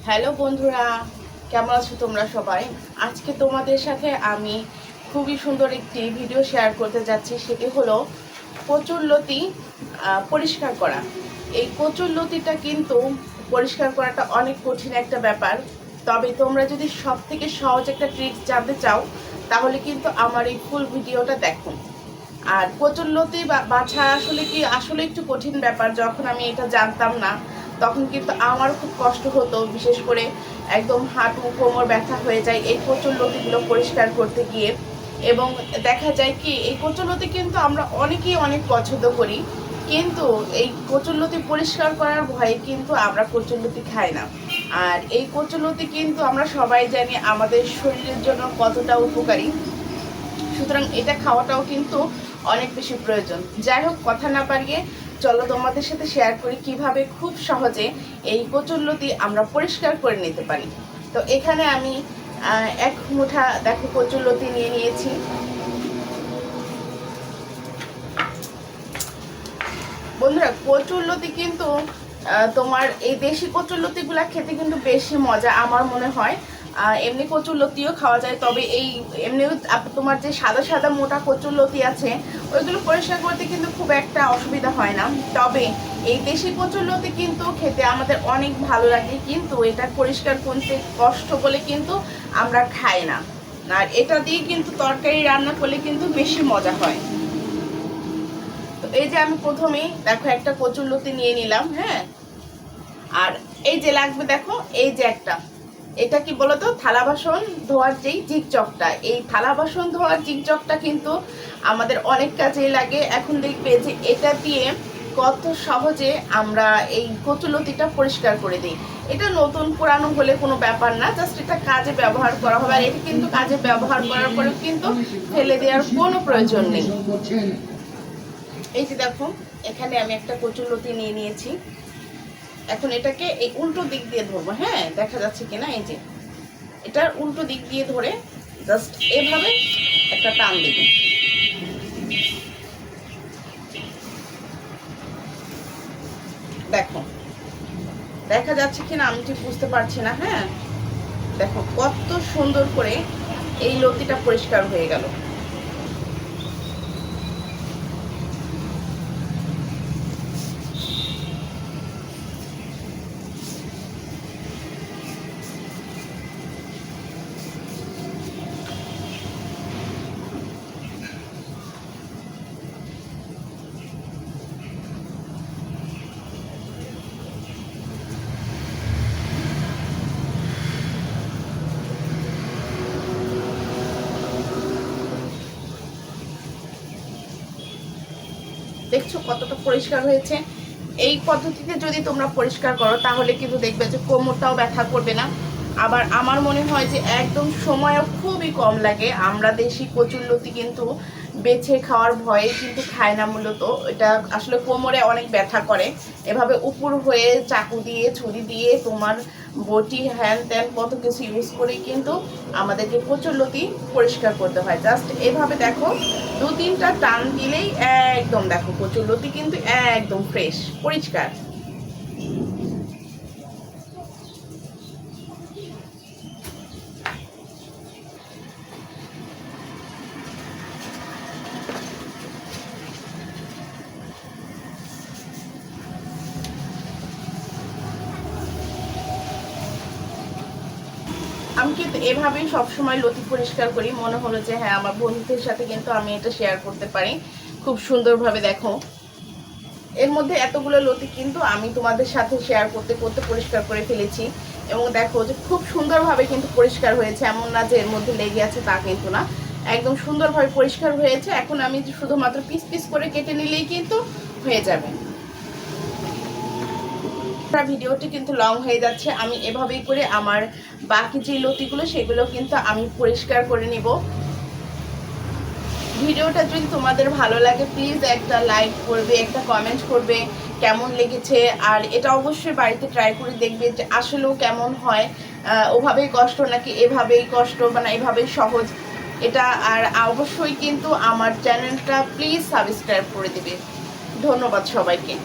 Hello বন্ধুরা, কেমন আছো তোমরা সবাই? আজকে তোমাদের সাথে আমি খুবই সুন্দর একটি ভিডিও শেয়ার করতে যাচ্ছি। সেটি হলো কচুরলতি পরিষ্কার করা। এই কচুরলতিটা কিন্তু পরিষ্কার করাটা অনেক কঠিন একটা ব্যাপার। তবে তোমরা যদি সব থেকে সহজ একটা ট্রিক্স জানতে চাও তাহলে কিন্তু আমার এই ফুল ভিডিওটা দেখো। আর কচুরলতি বাছা আসলে একটু কঠিন ব্যাপার। যখন আমি এটা জানতাম না তখন কিন্তু আমার খুব কষ্ট হতো, বিশেষ করে একদম হাঁটু কোমর ব্যথা হয়ে যায় এই কচুরলতিগুলো পরিষ্কার করতে গিয়ে। এবং দেখা যায় কি, এই কচুরলতি কিন্তু আমরা অনেকেই অনেক পছন্দ করি, কিন্তু এই কচুরলতি পরিষ্কার করার ভয়ে কিন্তু আমরা কচুরলতি খাই না। আর এই কচুরলতি কিন্তু আমরা সবাই জানি আমাদের শরীরের জন্য কতটা উপকারী, সুতরাং এটা খাওয়াটাও কিন্তু অনেক বেশি প্রয়োজন। যাই হোক, কথা না পারিয়ে চলো তোমাদের সাথে শেয়ার করি কিভাবে খুব সহজে এই কচুরলতি আমরা পরিষ্কার করে নিতে পারি। তো এখানে আমি এক মুঠা দেখো কচুরলতি নিয়ে নিয়েছি। বন্ধুরা, কচুরলতি কিন্তু তোমার এই দেশি কচুরলতিগুলা খেতে কিন্তু বেশি মজা আমার মনে হয়। এমনি কচুরলতিও খাওয়া যায়, তবে এই এমনি তোমার যে সাদা সাদা মোটা কচুরলতি আছে ওইগুলো পরিষ্কার করতে কিন্তু খুব একটা অসুবিধা হয় না। তবে এই দেশি কচুরলতি কিন্তু খেতে আমাদের অনেক ভালো লাগে, কিন্তু এটা পরিষ্কার করতে কষ্ট বলে কিন্তু আমরা খাই না। আর এটা দিয়ে কিন্তু তরকারি রান্না করলে কিন্তু বেশি মজা হয়। তো এই যে আমি প্রথমেই দেখো একটা কচুরলতি নিয়ে নিলাম, হ্যাঁ। আর এই যে লাগবে দেখো, এই যে এটা কি বলতো, থালা বাসন ধোয়ার যেই চিকচকটা, এই থালা বাসন ধোয়ার চিকচকটা কিন্তু আমাদের অনেক কাজেই লাগে। এখন দেখবে যে এটা দিয়ে কত সহজে আমরা এই কচুরলতিটা পরিষ্কার করে দিই। এটা নতুন পুরানো বলে কোনো ব্যাপার না, জাস্ট এটা কাজে ব্যবহার করা হবে। আর এটা কিন্তু কাজে ব্যবহার করার পরে কিন্তু ফেলে দেওয়ার কোনো প্রয়োজন নেই। এই যে দেখো, এখানে আমি একটা কচুরলতি নিয়ে নিয়েছি। এখন এটাকে এই উল্টো দিক দিয়ে ধরবো, হ্যাঁ, দেখা যাচ্ছে কিনা। এই যে এটার উল্টো দিক দিয়ে ধরে জাস্ট এভাবে একটা টান দেব। দেখো দেখা যাচ্ছে কিনা আমি ঠিক বুঝতে পারছি না, হ্যাঁ। দেখো কত সুন্দর করে এই লতিটা পরিষ্কার হয়ে গেল। দেখছো কতটা পরিষ্কার হয়েছে। এই পদ্ধতিতে যদি তোমরা পরিষ্কার করো তাহলে কিন্তু দেখবে যে কোমরটাও ব্যথা করবে না। আবার আমার মনে হয় যে একদম সময়ও খুবই কম লাগে। আমরা দেশি কচুরলতি কিন্তু বেছে খাওয়ার ভয়ে কিন্তু খায় না মূলত। এটা আসলে কোমরে অনেক ব্যথা করে। এভাবে উপর হয়ে চাকু দিয়ে ছুরি দিয়ে তোমার বটি হ্যান ত্যান কত কিছু ইউজ করে কিন্তু আমাদেরকে কচুরলতি পরিষ্কার করতে হয়। জাস্ট এভাবে দেখো, দু তিনটা টান দিলেই একদম দেখো কচুরলতি কিন্তু একদম ফ্রেশ পরিষ্কার। আমি কিন্তু এভাবেই সবসময় লতি পরিষ্কার করি। মনে হলো যে হ্যাঁ, আমার বন্ধুদের সাথে কিন্তু আমি এটা শেয়ার করতে পারি খুব সুন্দরভাবে। দেখো এর মধ্যে এতগুলো লতি কিন্তু আমি তোমাদের সাথে শেয়ার করতে করতে পরিষ্কার করে ফেলেছি। এবং দেখো যে খুব সুন্দরভাবে কিন্তু পরিষ্কার হয়েছে, এমন না যে এর মধ্যে লেগে আছে, তা কিন্তু না, একদম সুন্দরভাবে পরিষ্কার হয়েছে। এখন আমি শুধুমাত্র পিস পিস করে কেটে নিলেই কিন্তু হয়ে যাবে। ভিডিওটি কিন্তু লং হয়ে যাচ্ছে, আমি এভাবেই করে আমার বাকি যে লতিগুলো সেগুলো কিন্তু আমি পরিষ্কার করে নিব। ভিডিওটা যদি তোমাদের ভালো লাগে প্লিজ একটা লাইক করবে, একটা কমেন্ট করবে কেমন লেগেছে। আর এটা অবশ্যই বাড়িতে ট্রাই করে দেখবে যে আসলেও কেমন হয়, ওভাবেই কষ্ট নাকি এভাবেই কষ্ট, মানে এভাবেই সহজ এটা। আর অবশ্যই কিন্তু আমার চ্যানেলটা প্লিজ সাবস্ক্রাইব করে দেবে। ধন্যবাদ সবাইকে।